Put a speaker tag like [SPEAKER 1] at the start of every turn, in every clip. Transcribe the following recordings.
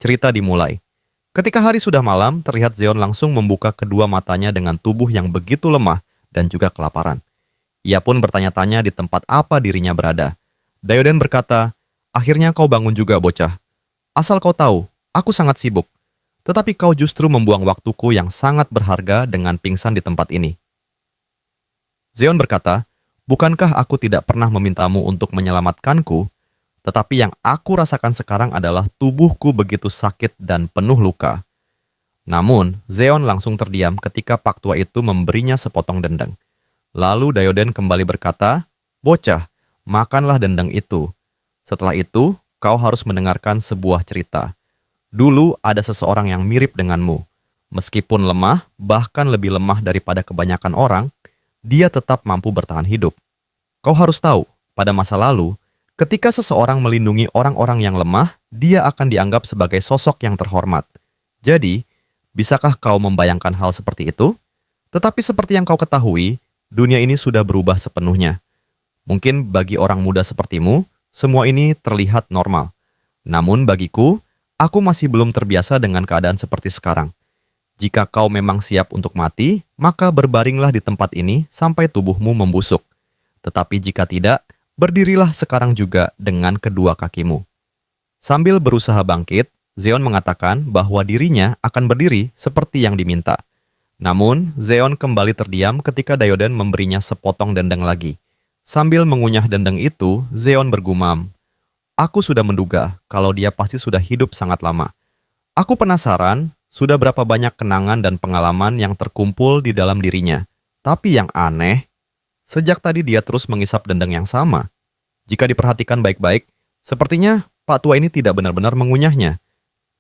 [SPEAKER 1] Cerita dimulai. Ketika hari sudah malam, terlihat Zeon langsung membuka kedua matanya dengan tubuh yang begitu lemah dan juga kelaparan. Ia pun bertanya-tanya di tempat apa dirinya berada. Dayoden berkata, "Akhirnya kau bangun juga, bocah. Asal kau tahu, aku sangat sibuk. Tetapi kau justru membuang waktuku yang sangat berharga dengan pingsan di tempat ini." Zeon berkata, "Bukankah aku tidak pernah memintamu untuk menyelamatkanku? Tetapi yang aku rasakan sekarang adalah tubuhku begitu sakit dan penuh luka." Namun, Zeon langsung terdiam ketika Pak Tua itu memberinya sepotong dendeng. Lalu Dayoden kembali berkata, "Bocah, makanlah dendeng itu. Setelah itu, kau harus mendengarkan sebuah cerita. Dulu ada seseorang yang mirip denganmu. Meskipun lemah, bahkan lebih lemah daripada kebanyakan orang, dia tetap mampu bertahan hidup. Kau harus tahu, pada masa lalu, ketika seseorang melindungi orang-orang yang lemah, dia akan dianggap sebagai sosok yang terhormat. Jadi, bisakah kau membayangkan hal seperti itu? Tetapi seperti yang kau ketahui, dunia ini sudah berubah sepenuhnya. Mungkin bagi orang muda sepertimu, semua ini terlihat normal. Namun bagiku, aku masih belum terbiasa dengan keadaan seperti sekarang. Jika kau memang siap untuk mati, maka berbaringlah di tempat ini sampai tubuhmu membusuk. Tetapi jika tidak, berdirilah sekarang juga dengan kedua kakimu." Sambil berusaha bangkit, Zeon mengatakan bahwa dirinya akan berdiri seperti yang diminta. Namun, Zeon kembali terdiam ketika Dayoden memberinya sepotong dendeng lagi. Sambil mengunyah dendeng itu, Zeon bergumam, "Aku sudah menduga kalau dia pasti sudah hidup sangat lama. Aku penasaran, sudah berapa banyak kenangan dan pengalaman yang terkumpul di dalam dirinya. Tapi yang aneh, sejak tadi dia terus mengisap dendeng yang sama. Jika diperhatikan baik-baik, sepertinya Pak Tua ini tidak benar-benar mengunyahnya.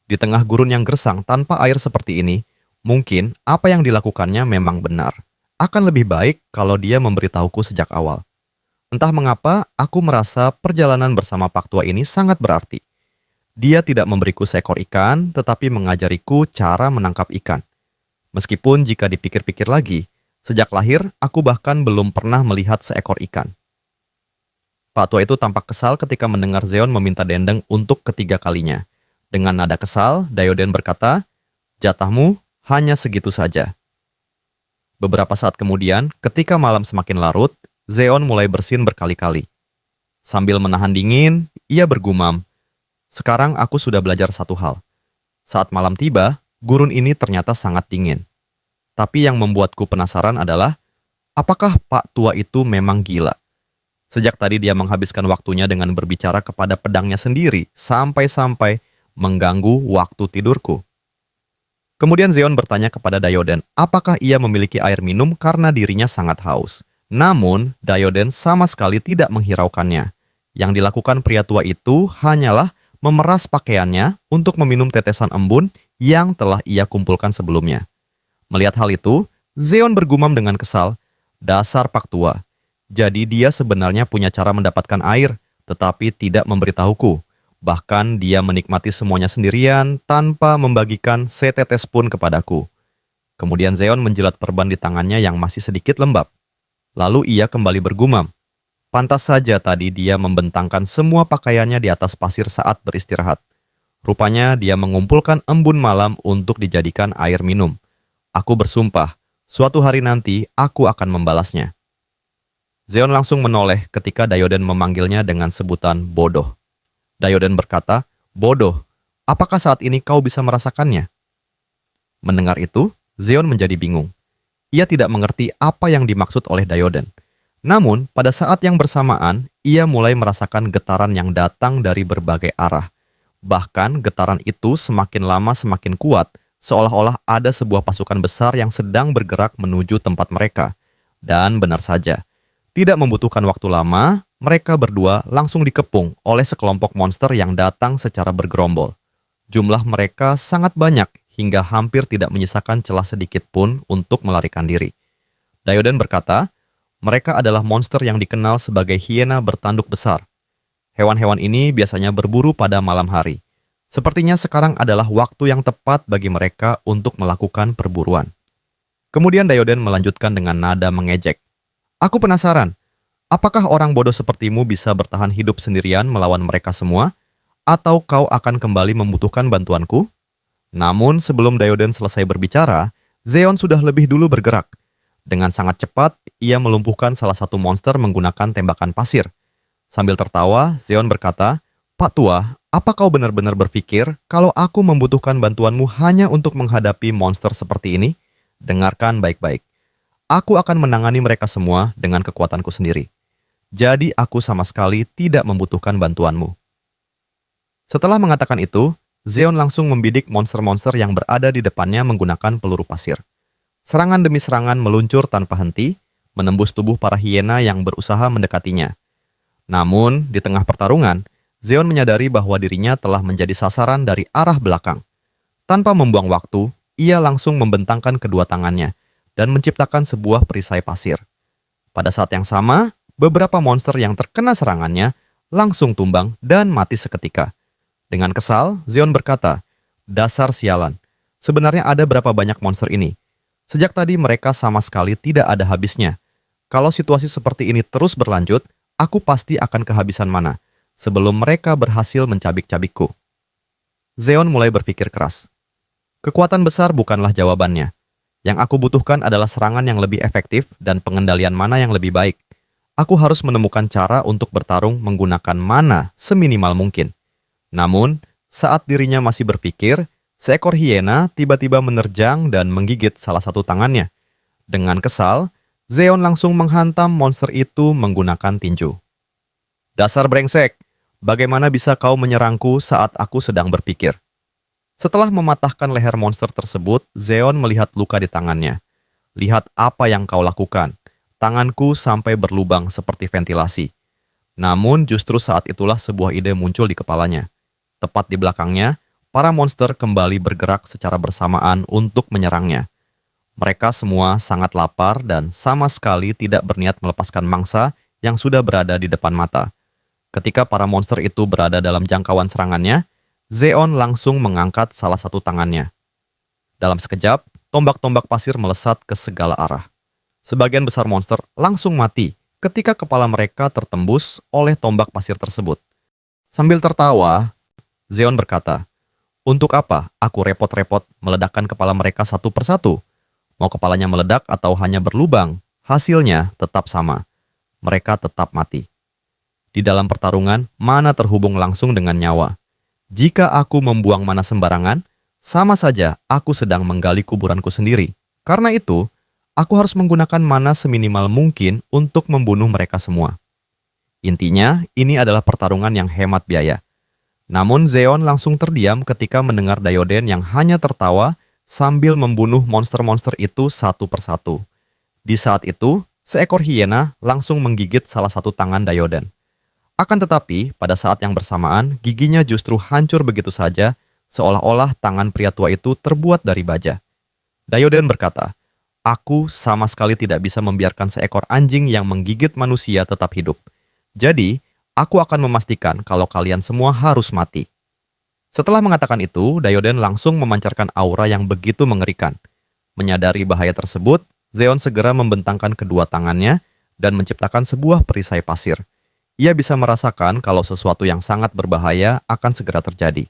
[SPEAKER 1] Di tengah gurun yang gersang tanpa air seperti ini, mungkin apa yang dilakukannya memang benar. Akan lebih baik kalau dia memberitahuku sejak awal. Entah mengapa, aku merasa perjalanan bersama Pak Tua ini sangat berarti. Dia tidak memberiku seekor ikan, tetapi mengajariku cara menangkap ikan. Meskipun jika dipikir-pikir lagi, sejak lahir aku bahkan belum pernah melihat seekor ikan." Pak Tua itu tampak kesal ketika mendengar Zeon meminta dendeng untuk ketiga kalinya. Dengan nada kesal, Dayoden berkata, "Jatahmu hanya segitu saja." Beberapa saat kemudian, ketika malam semakin larut, Zeon mulai bersin berkali-kali. Sambil menahan dingin, ia bergumam, "Sekarang aku sudah belajar satu hal. Saat malam tiba, gurun ini ternyata sangat dingin. Tapi yang membuatku penasaran adalah, apakah Pak Tua itu memang gila? Sejak tadi dia menghabiskan waktunya dengan berbicara kepada pedangnya sendiri, sampai-sampai mengganggu waktu tidurku." Kemudian Zeon bertanya kepada Dayoden, apakah ia memiliki air minum karena dirinya sangat haus. Namun, Dayoden sama sekali tidak menghiraukannya. Yang dilakukan pria tua itu hanyalah memeras pakaiannya untuk meminum tetesan embun yang telah ia kumpulkan sebelumnya. Melihat hal itu, Zeon bergumam dengan kesal, "Dasar Pak Tua. Jadi dia sebenarnya punya cara mendapatkan air, tetapi tidak memberitahuku. Bahkan dia menikmati semuanya sendirian tanpa membagikan setetes pun kepadaku." Kemudian Zeon menjilat perban di tangannya yang masih sedikit lembab. Lalu ia kembali bergumam, "Pantas saja tadi dia membentangkan semua pakaiannya di atas pasir saat beristirahat. Rupanya dia mengumpulkan embun malam untuk dijadikan air minum. Aku bersumpah, suatu hari nanti aku akan membalasnya." Zeon langsung menoleh ketika Dayoden memanggilnya dengan sebutan bodoh. Dayoden berkata, "Bodoh, apakah saat ini kau bisa merasakannya?" Mendengar itu, Zeon menjadi bingung. Ia tidak mengerti apa yang dimaksud oleh Dayoden. Namun, pada saat yang bersamaan, ia mulai merasakan getaran yang datang dari berbagai arah. Bahkan, getaran itu semakin lama semakin kuat, seolah-olah ada sebuah pasukan besar yang sedang bergerak menuju tempat mereka. Dan benar saja, tidak membutuhkan waktu lama, mereka berdua langsung dikepung oleh sekelompok monster yang datang secara bergerombol. Jumlah mereka sangat banyak, hingga hampir tidak menyisakan celah sedikit pun untuk melarikan diri. Dayoden berkata, mereka adalah monster yang dikenal sebagai hiena bertanduk besar. Hewan-hewan ini biasanya berburu pada malam hari. Sepertinya sekarang adalah waktu yang tepat bagi mereka untuk melakukan perburuan. Kemudian Dayoden melanjutkan dengan nada mengejek. "Aku penasaran, apakah orang bodoh sepertimu bisa bertahan hidup sendirian melawan mereka semua? Atau kau akan kembali membutuhkan bantuanku? Namun sebelum Dayoden selesai berbicara, Zeon sudah lebih dulu bergerak. Dengan sangat cepat, ia melumpuhkan salah satu monster menggunakan tembakan pasir. Sambil tertawa, Zeon berkata, "Pak Tua, apa kau benar-benar berpikir kalau aku membutuhkan bantuanmu hanya untuk menghadapi monster seperti ini? Dengarkan baik-baik. Aku akan menangani mereka semua dengan kekuatanku sendiri. Jadi aku sama sekali tidak membutuhkan bantuanmu." Setelah mengatakan itu, Zeon langsung membidik monster-monster yang berada di depannya menggunakan peluru pasir. Serangan demi serangan meluncur tanpa henti, menembus tubuh para hiena yang berusaha mendekatinya. Namun, di tengah pertarungan, Zeon menyadari bahwa dirinya telah menjadi sasaran dari arah belakang. Tanpa membuang waktu, ia langsung membentangkan kedua tangannya dan menciptakan sebuah perisai pasir. Pada saat yang sama, beberapa monster yang terkena serangannya langsung tumbang dan mati seketika. Dengan kesal, Zeon berkata, "Dasar sialan, sebenarnya ada berapa banyak monster ini? Sejak tadi mereka sama sekali tidak ada habisnya. Kalau situasi seperti ini terus berlanjut, aku pasti akan kehabisan mana sebelum mereka berhasil mencabik-cabikku." Zeon mulai berpikir keras. Kekuatan besar bukanlah jawabannya. Yang aku butuhkan adalah serangan yang lebih efektif dan pengendalian mana yang lebih baik. Aku harus menemukan cara untuk bertarung menggunakan mana seminimal mungkin. Namun, saat dirinya masih berpikir, seekor hiena tiba-tiba menerjang dan menggigit salah satu tangannya. Dengan kesal, Zeon langsung menghantam monster itu menggunakan tinju. "Dasar brengsek, bagaimana bisa kau menyerangku saat aku sedang berpikir?" Setelah mematahkan leher monster tersebut, Zeon melihat luka di tangannya. "Lihat apa yang kau lakukan. Tanganku sampai berlubang seperti ventilasi." Namun justru saat itulah sebuah ide muncul di kepalanya. Tepat di belakangnya, para monster kembali bergerak secara bersamaan untuk menyerangnya. Mereka semua sangat lapar dan sama sekali tidak berniat melepaskan mangsa yang sudah berada di depan mata. Ketika para monster itu berada dalam jangkauan serangannya, Zeon langsung mengangkat salah satu tangannya. Dalam sekejap, tombak-tombak pasir melesat ke segala arah. Sebagian besar monster langsung mati ketika kepala mereka tertembus oleh tombak pasir tersebut. Sambil tertawa, Zeon berkata, "Untuk apa aku repot-repot meledakkan kepala mereka satu persatu? Mau kepalanya meledak atau hanya berlubang, hasilnya tetap sama. Mereka tetap mati. Di dalam pertarungan, mana terhubung langsung dengan nyawa. Jika aku membuang mana sembarangan, sama saja aku sedang menggali kuburanku sendiri. Karena itu, aku harus menggunakan mana seminimal mungkin untuk membunuh mereka semua." Intinya, ini adalah pertarungan yang hemat biaya. Namun Zeon langsung terdiam ketika mendengar Dayoden yang hanya tertawa sambil membunuh monster-monster itu satu persatu. Di saat itu, seekor hiena langsung menggigit salah satu tangan Dayoden. Akan tetapi, pada saat yang bersamaan, giginya justru hancur begitu saja, seolah-olah tangan pria tua itu terbuat dari baja. Dayoden berkata, "Aku sama sekali tidak bisa membiarkan seekor anjing yang menggigit manusia tetap hidup. Jadi, aku akan memastikan kalau kalian semua harus mati." Setelah mengatakan itu, Dayoden langsung memancarkan aura yang begitu mengerikan. Menyadari bahaya tersebut, Zeon segera membentangkan kedua tangannya dan menciptakan sebuah perisai pasir. Ia bisa merasakan kalau sesuatu yang sangat berbahaya akan segera terjadi.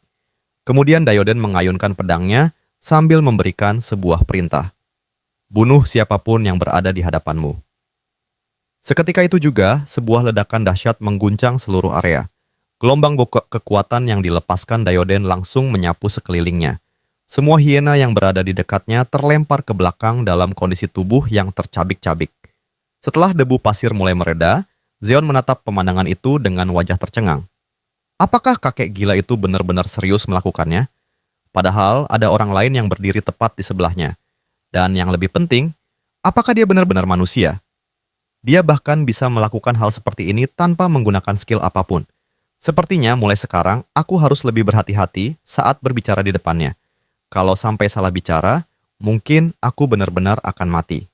[SPEAKER 1] Kemudian Dayoden mengayunkan pedangnya sambil memberikan sebuah perintah. "Bunuh siapapun yang berada di hadapanmu." Seketika itu juga, sebuah ledakan dahsyat mengguncang seluruh area. Gelombang kekuatan yang dilepaskan Dayoden langsung menyapu sekelilingnya. Semua hiena yang berada di dekatnya terlempar ke belakang dalam kondisi tubuh yang tercabik-cabik. Setelah debu pasir mulai mereda, Zeon menatap pemandangan itu dengan wajah tercengang. Apakah kakek gila itu benar-benar serius melakukannya? Padahal ada orang lain yang berdiri tepat di sebelahnya. Dan yang lebih penting, apakah dia benar-benar manusia? Dia bahkan bisa melakukan hal seperti ini tanpa menggunakan skill apapun. Sepertinya mulai sekarang aku harus lebih berhati-hati saat berbicara di depannya. Kalau sampai salah bicara, mungkin aku benar-benar akan mati.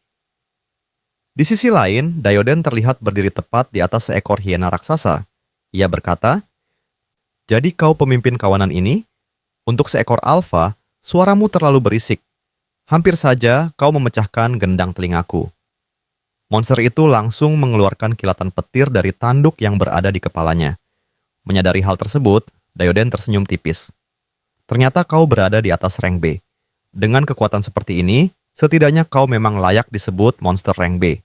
[SPEAKER 1] Di sisi lain, Dayoden terlihat berdiri tepat di atas seekor hiena raksasa. Ia berkata, "Jadi kau pemimpin kawanan ini? Untuk seekor alfa, suaramu terlalu berisik. Hampir saja kau memecahkan gendang telingaku." Monster itu langsung mengeluarkan kilatan petir dari tanduk yang berada di kepalanya. Menyadari hal tersebut, Dayoden tersenyum tipis. Ternyata kau berada di atas rank B. Dengan kekuatan seperti ini, setidaknya kau memang layak disebut monster rank B.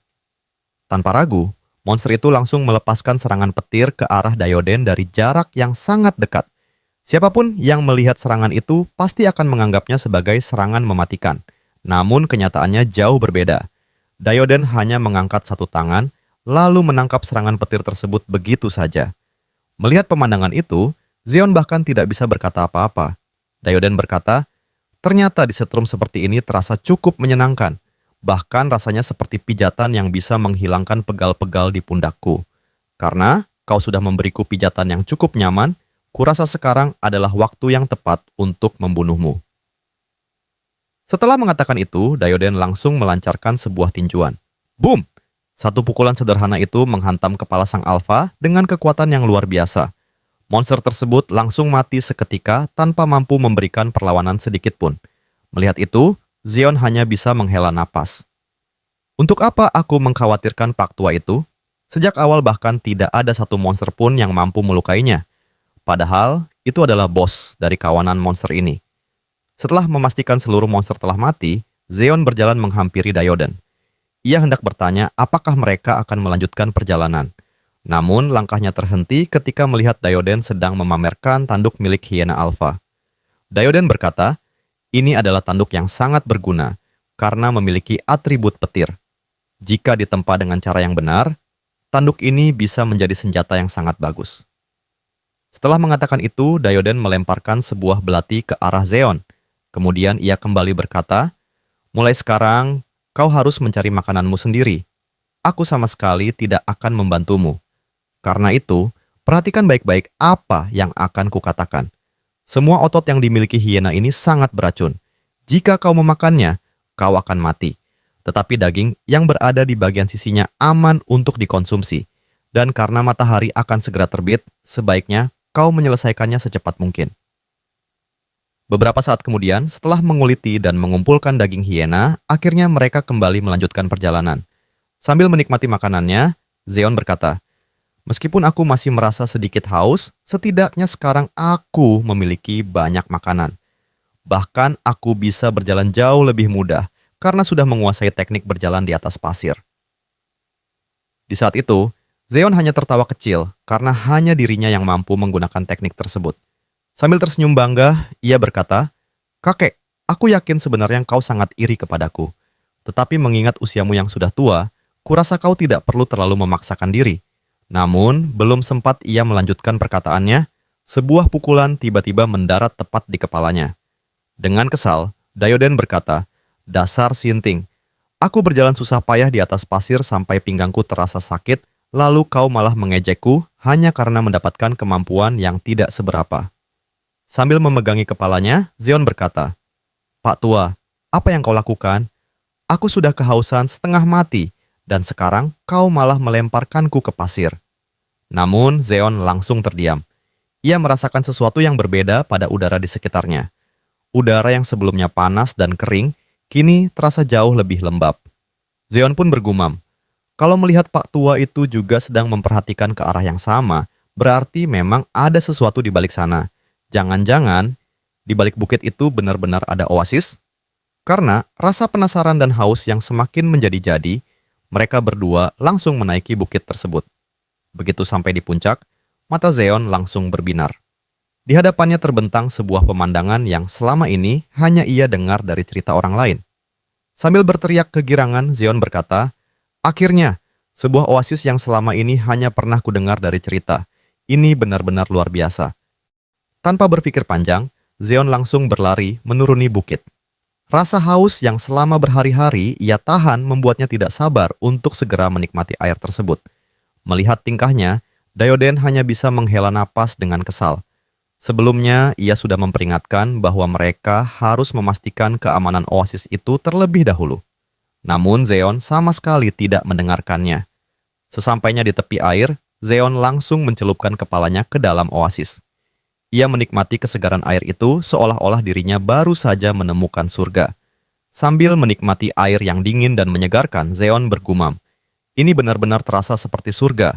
[SPEAKER 1] Tanpa ragu, monster itu langsung melepaskan serangan petir ke arah Dayoden dari jarak yang sangat dekat. Siapapun yang melihat serangan itu pasti akan menganggapnya sebagai serangan mematikan. Namun kenyataannya jauh berbeda. Dayoden hanya mengangkat satu tangan, lalu menangkap serangan petir tersebut begitu saja. Melihat pemandangan itu, Zeon bahkan tidak bisa berkata apa-apa. Dayoden berkata, ternyata disetrum seperti ini terasa cukup menyenangkan. Bahkan rasanya seperti pijatan yang bisa menghilangkan pegal-pegal di pundakku. Karena kau sudah memberiku pijatan yang cukup nyaman, kurasa sekarang adalah waktu yang tepat untuk membunuhmu. Setelah mengatakan itu, Dayoden langsung melancarkan sebuah tinjuan. Boom! Satu pukulan sederhana itu menghantam kepala sang alfa dengan kekuatan yang luar biasa. Monster tersebut langsung mati seketika tanpa mampu memberikan perlawanan sedikit pun. Melihat itu, Zeon hanya bisa menghela napas. Untuk apa aku mengkhawatirkan Pak Tua itu? Sejak awal bahkan tidak ada satu monster pun yang mampu melukainya. Padahal, itu adalah bos dari kawanan monster ini. Setelah memastikan seluruh monster telah mati, Zeon berjalan menghampiri Dayoden. Ia hendak bertanya apakah mereka akan melanjutkan perjalanan. Namun, langkahnya terhenti ketika melihat Dayoden sedang memamerkan tanduk milik Hyena Alpha. Dayoden berkata, ini adalah tanduk yang sangat berguna karena memiliki atribut petir. Jika ditempa dengan cara yang benar, tanduk ini bisa menjadi senjata yang sangat bagus. Setelah mengatakan itu, Dayoden melemparkan sebuah belati ke arah Zeon. Kemudian ia kembali berkata, mulai sekarang, kau harus mencari makananmu sendiri. Aku sama sekali tidak akan membantumu. Karena itu, perhatikan baik-baik apa yang akan kukatakan. Semua otot yang dimiliki hiena ini sangat beracun. Jika kau memakannya, kau akan mati. Tetapi daging yang berada di bagian sisinya aman untuk dikonsumsi. Dan karena matahari akan segera terbit, sebaiknya kau menyelesaikannya secepat mungkin. Beberapa saat kemudian, setelah menguliti dan mengumpulkan daging hiena, akhirnya mereka kembali melanjutkan perjalanan. Sambil menikmati makanannya, Zeon berkata, meskipun aku masih merasa sedikit haus, setidaknya sekarang aku memiliki banyak makanan. Bahkan aku bisa berjalan jauh lebih mudah karena sudah menguasai teknik berjalan di atas pasir. Di saat itu, Zeon hanya tertawa kecil karena hanya dirinya yang mampu menggunakan teknik tersebut. Sambil tersenyum bangga, ia berkata, kakek, aku yakin sebenarnya kau sangat iri kepadaku. Tetapi mengingat usiamu yang sudah tua, kurasa kau tidak perlu terlalu memaksakan diri. Namun, belum sempat ia melanjutkan perkataannya, sebuah pukulan tiba-tiba mendarat tepat di kepalanya. Dengan kesal, Dayoden berkata, dasar sinting, aku berjalan susah payah di atas pasir sampai pinggangku terasa sakit, lalu kau malah mengejekku hanya karena mendapatkan kemampuan yang tidak seberapa. Sambil memegangi kepalanya, Zeon berkata, Pak Tua, apa yang kau lakukan? Aku sudah kehausan setengah mati, dan sekarang kau malah melemparkanku ke pasir. Namun, Zeon langsung terdiam. Ia merasakan sesuatu yang berbeda pada udara di sekitarnya. Udara yang sebelumnya panas dan kering, kini terasa jauh lebih lembab. Zeon pun bergumam, kalau melihat Pak Tua itu juga sedang memperhatikan ke arah yang sama, berarti memang ada sesuatu di balik sana. Jangan-jangan, di balik bukit itu benar-benar ada oasis? Karena rasa penasaran dan haus yang semakin menjadi-jadi, mereka berdua langsung menaiki bukit tersebut. Begitu sampai di puncak, mata Zeon langsung berbinar. Di hadapannya terbentang sebuah pemandangan yang selama ini hanya ia dengar dari cerita orang lain. Sambil berteriak kegirangan, Zeon berkata, akhirnya, sebuah oasis yang selama ini hanya pernah kudengar dari cerita. Ini benar-benar luar biasa. Tanpa berpikir panjang, Zeon langsung berlari menuruni bukit. Rasa haus yang selama berhari-hari ia tahan membuatnya tidak sabar untuk segera menikmati air tersebut. Melihat tingkahnya, Dayoden hanya bisa menghela napas dengan kesal. Sebelumnya, ia sudah memperingatkan bahwa mereka harus memastikan keamanan oasis itu terlebih dahulu. Namun Zeon sama sekali tidak mendengarkannya. Sesampainya di tepi air, Zeon langsung mencelupkan kepalanya ke dalam oasis. Ia menikmati kesegaran air itu seolah-olah dirinya baru saja menemukan surga. Sambil menikmati air yang dingin dan menyegarkan, Zeon bergumam, ini benar-benar terasa seperti surga.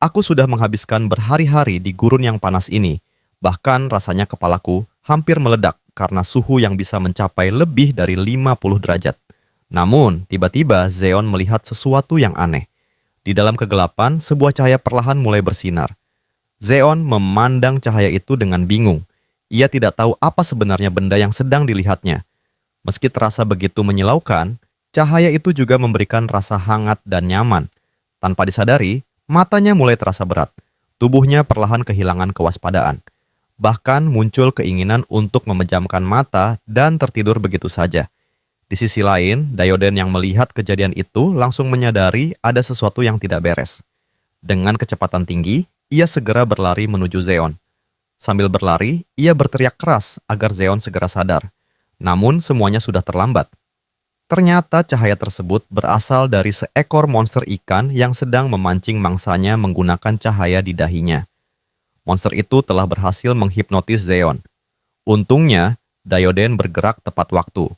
[SPEAKER 1] Aku sudah menghabiskan berhari-hari di gurun yang panas ini. Bahkan rasanya kepalaku hampir meledak karena suhu yang bisa mencapai lebih dari 50 derajat. Namun, tiba-tiba Zeon melihat sesuatu yang aneh. Di dalam kegelapan, sebuah cahaya perlahan mulai bersinar. Zeon memandang cahaya itu dengan bingung. Ia tidak tahu apa sebenarnya benda yang sedang dilihatnya. Meski terasa begitu menyilaukan, cahaya itu juga memberikan rasa hangat dan nyaman. Tanpa disadari, matanya mulai terasa berat. Tubuhnya perlahan kehilangan kewaspadaan. Bahkan muncul keinginan untuk memejamkan mata dan tertidur begitu saja. Di sisi lain, Dayoden yang melihat kejadian itu langsung menyadari ada sesuatu yang tidak beres. Dengan kecepatan tinggi, ia segera berlari menuju Zeon. Sambil berlari, ia berteriak keras agar Zeon segera sadar. Namun semuanya sudah terlambat. Ternyata cahaya tersebut berasal dari seekor monster ikan yang sedang memancing mangsanya menggunakan cahaya di dahinya. Monster itu telah berhasil menghipnotis Zeon. Untungnya, Dayoden bergerak tepat waktu.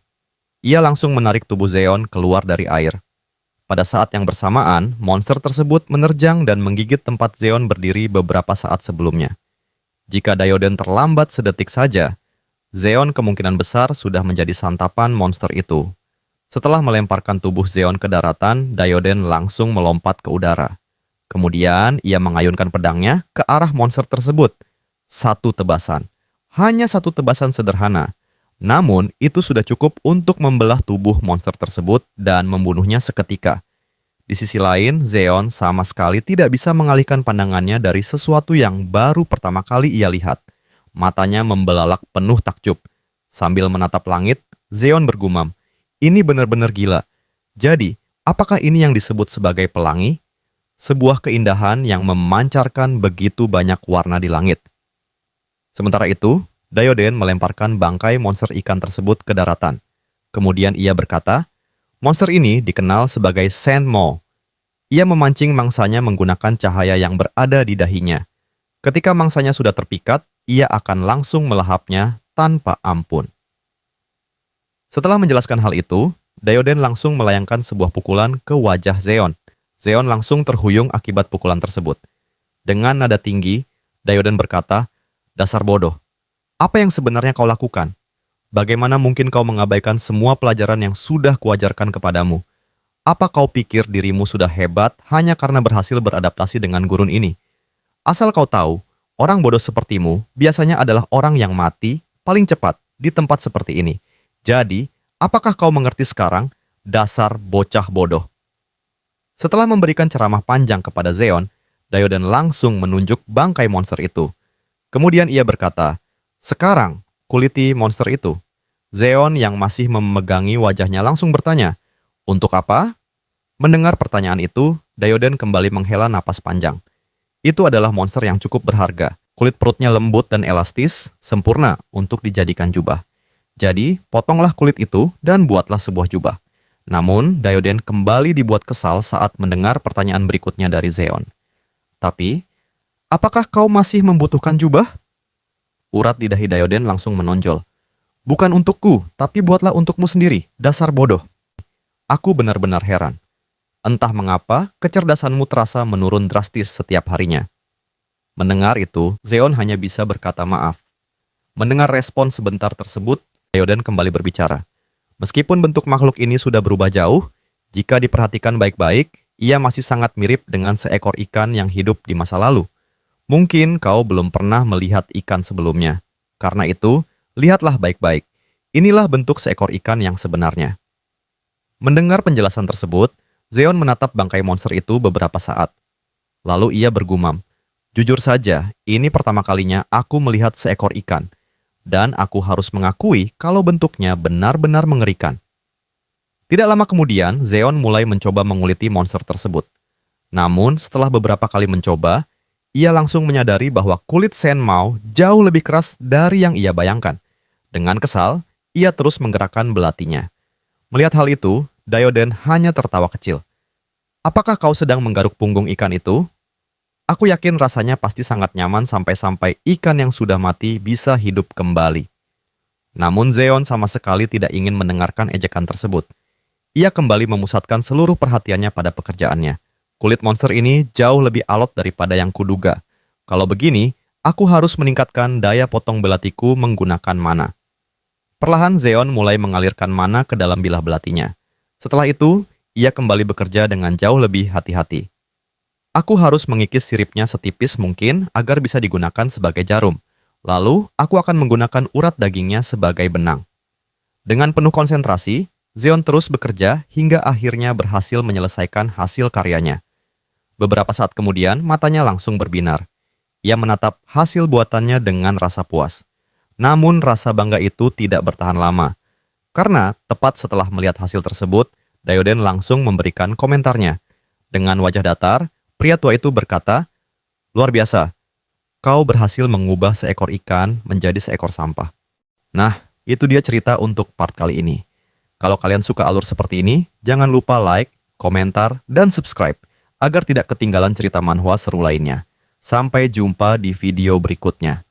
[SPEAKER 1] Ia langsung menarik tubuh Zeon keluar dari air. Pada saat yang bersamaan, monster tersebut menerjang dan menggigit tempat Zeon berdiri beberapa saat sebelumnya. Jika Dayoden terlambat sedetik saja, Zeon kemungkinan besar sudah menjadi santapan monster itu. Setelah melemparkan tubuh Zeon ke daratan, Dayoden langsung melompat ke udara. Kemudian, ia mengayunkan pedangnya ke arah monster tersebut. Satu tebasan. Hanya satu tebasan sederhana. Namun, itu sudah cukup untuk membelah tubuh monster tersebut dan membunuhnya seketika. Di sisi lain, Zeon sama sekali tidak bisa mengalihkan pandangannya dari sesuatu yang baru pertama kali ia lihat. Matanya membelalak penuh takjub. Sambil menatap langit, Zeon bergumam, "Ini benar-benar gila. Jadi, apakah ini yang disebut sebagai pelangi? Sebuah keindahan yang memancarkan begitu banyak warna di langit." Sementara itu, Dayoden melemparkan bangkai monster ikan tersebut ke daratan. Kemudian ia berkata, monster ini dikenal sebagai Sandmaw. Ia memancing mangsanya menggunakan cahaya yang berada di dahinya. Ketika mangsanya sudah terpikat, ia akan langsung melahapnya tanpa ampun. Setelah menjelaskan hal itu, Dayoden langsung melayangkan sebuah pukulan ke wajah Zeon. Zeon langsung terhuyung akibat pukulan tersebut. Dengan nada tinggi, Dayoden berkata, "Dasar bodoh. Apa yang sebenarnya kau lakukan? Bagaimana mungkin kau mengabaikan semua pelajaran yang sudah kuajarkan kepadamu? Apa kau pikir dirimu sudah hebat hanya karena berhasil beradaptasi dengan gurun ini? Asal kau tahu, orang bodoh sepertimu biasanya adalah orang yang mati paling cepat di tempat seperti ini. Jadi, apakah kau mengerti sekarang? Dasar bocah bodoh." Setelah memberikan ceramah panjang kepada Zeon, Dayoden langsung menunjuk bangkai monster itu. Kemudian ia berkata, "Sekarang, kuliti monster itu." Zeon yang masih memegangi wajahnya langsung bertanya, "Untuk apa?" Mendengar pertanyaan itu, Dayoden kembali menghela napas panjang. Itu adalah monster yang cukup berharga. Kulit perutnya lembut dan elastis, sempurna untuk dijadikan jubah. Jadi, potonglah kulit itu dan buatlah sebuah jubah. Namun, Dayoden kembali dibuat kesal saat mendengar pertanyaan berikutnya dari Zeon. "Tapi, apakah kau masih membutuhkan jubah?" Urat di dahi Dayoden langsung menonjol. "Bukan untukku, tapi buatlah untukmu sendiri, dasar bodoh." Aku benar-benar heran. Entah mengapa, kecerdasanmu terasa menurun drastis setiap harinya. Mendengar itu, Zeon hanya bisa berkata maaf. Mendengar respon sebentar tersebut, Dayoden kembali berbicara. Meskipun bentuk makhluk ini sudah berubah jauh, jika diperhatikan baik-baik, ia masih sangat mirip dengan seekor ikan yang hidup di masa lalu. Mungkin kau belum pernah melihat ikan sebelumnya. Karena itu, lihatlah baik-baik. Inilah bentuk seekor ikan yang sebenarnya. Mendengar penjelasan tersebut, Zeon menatap bangkai monster itu beberapa saat. Lalu ia bergumam, "Jujur saja, ini pertama kalinya aku melihat seekor ikan. Dan aku harus mengakui kalau bentuknya benar-benar mengerikan." Tidak lama kemudian, Zeon mulai mencoba menguliti monster tersebut. Namun, setelah beberapa kali mencoba, ia langsung menyadari bahwa kulit Sandmaw jauh lebih keras dari yang ia bayangkan. Dengan kesal, ia terus menggerakkan belatinya. Melihat hal itu, Dayoden hanya tertawa kecil. "Apakah kau sedang menggaruk punggung ikan itu? Aku yakin rasanya pasti sangat nyaman sampai-sampai ikan yang sudah mati bisa hidup kembali." Namun Zeon sama sekali tidak ingin mendengarkan ejekan tersebut. Ia kembali memusatkan seluruh perhatiannya pada pekerjaannya. Kulit monster ini jauh lebih alot daripada yang kuduga. Kalau begini, Aku harus meningkatkan daya potong belatiku menggunakan mana. Perlahan Zeon mulai mengalirkan mana ke dalam bilah belatinya. Setelah itu, ia kembali bekerja dengan jauh lebih hati-hati. Aku harus mengikis siripnya setipis mungkin agar bisa digunakan sebagai jarum. Lalu, aku akan menggunakan urat dagingnya sebagai benang. Dengan penuh konsentrasi, Zeon terus bekerja hingga akhirnya berhasil menyelesaikan hasil karyanya. Beberapa saat kemudian, matanya langsung berbinar. Ia menatap hasil buatannya dengan rasa puas. Namun rasa bangga itu tidak bertahan lama. Karena tepat setelah melihat hasil tersebut, Dayoden langsung memberikan komentarnya. Dengan wajah datar, pria tua itu berkata, "Luar biasa, kau berhasil mengubah seekor ikan menjadi seekor sampah." Nah, itu dia cerita untuk part kali ini. Kalau kalian suka alur seperti ini, jangan lupa like, komentar, dan subscribe agar tidak ketinggalan cerita manhwa seru lainnya. Sampai jumpa di video berikutnya.